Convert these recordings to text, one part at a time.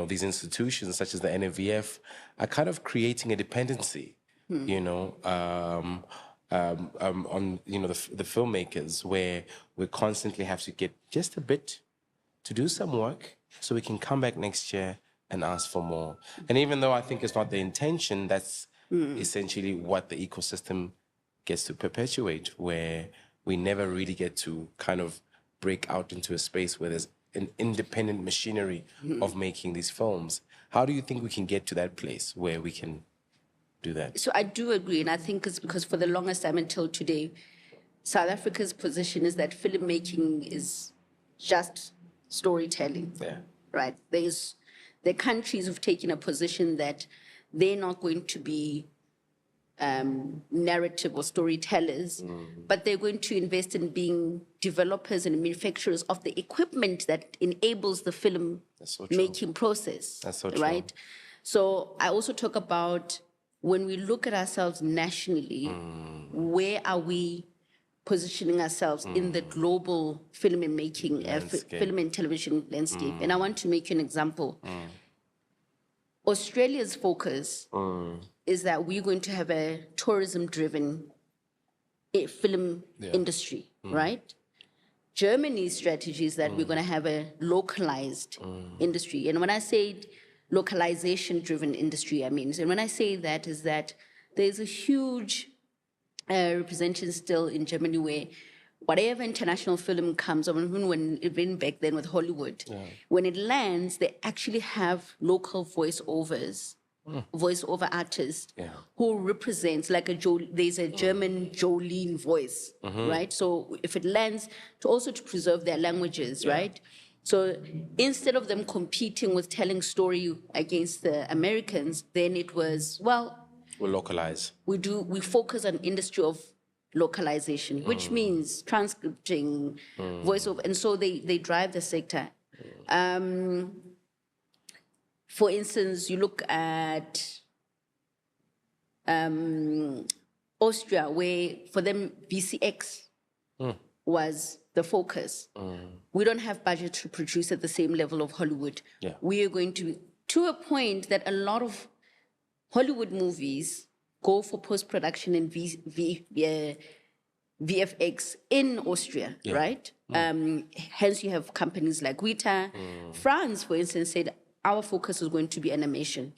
these institutions such as the NAVF are kind of creating a dependency, on the filmmakers, where we constantly have to get just a bit to do some work so we can come back next year and ask for more. And even though I think it's not the intention, that's essentially what the ecosystem gets to perpetuate, where we never really get to kind of break out into a space where there's an independent machinery of making these films. How do you think we can get to that place where we can do that? So I do agree, and I think it's because for the longest time until today, South Africa's position is that filmmaking is just storytelling. Yeah. Right? The countries who've taken a position that they're not going to be narrative or storytellers, but they're going to invest in being developers and manufacturers of the equipment that enables the film making process. That's so true. Right? So I also talk about when we look at ourselves nationally, where are we positioning ourselves in the global film and making, film and television landscape? And I want to make you an example. Australia's focus is that we're going to have a tourism-driven film industry, right? Germany's strategy is that we're going to have a localized industry. And when I say localization-driven industry, I mean, and when I say that is that there's a huge representation still in Germany where whatever international film comes, or even back then with Hollywood, when it lands, they actually have local voiceover artists who represents like there's a German Jolene voice, right? So if it lands, to preserve their languages, right? So instead of them competing with telling story against the Americans, then it was, well, we'll localize. We focus on industry of localization, which means transcripting, voiceover, and so they drive the sector. For instance, you look at Austria, where for them VCX was the focus. We don't have budget to produce at the same level of Hollywood. We are going to a point that a lot of Hollywood movies go for post-production in VFX in Austria, right? Hence, you have companies like Weta. France, for instance, said our focus is going to be animation.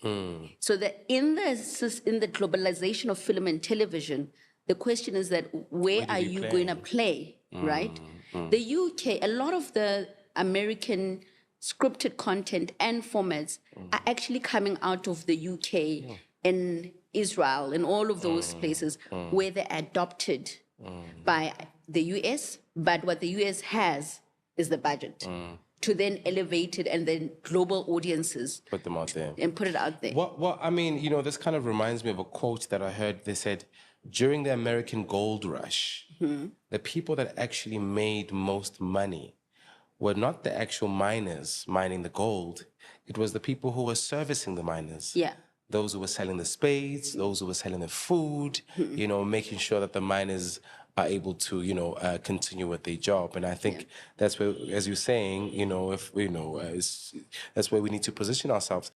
So that in the globalization of film and television, the question is that where are you going to play, right? The UK, a lot of the American scripted content and formats are actually coming out of the UK and Israel and all of those places where they're adopted by the US, but what the US has is the budget to then elevate it and then global audiences put them out there and put it out there. Well, I mean, this kind of reminds me of a quote that I heard. They said, during the American gold rush, the people that actually made most money were not the actual miners mining the gold. It was the people who were servicing the miners. Those who were selling the spades, those who were selling the food, making sure that the miners are able to, continue with their job. And I think that's where, as you're saying, that's where we need to position ourselves.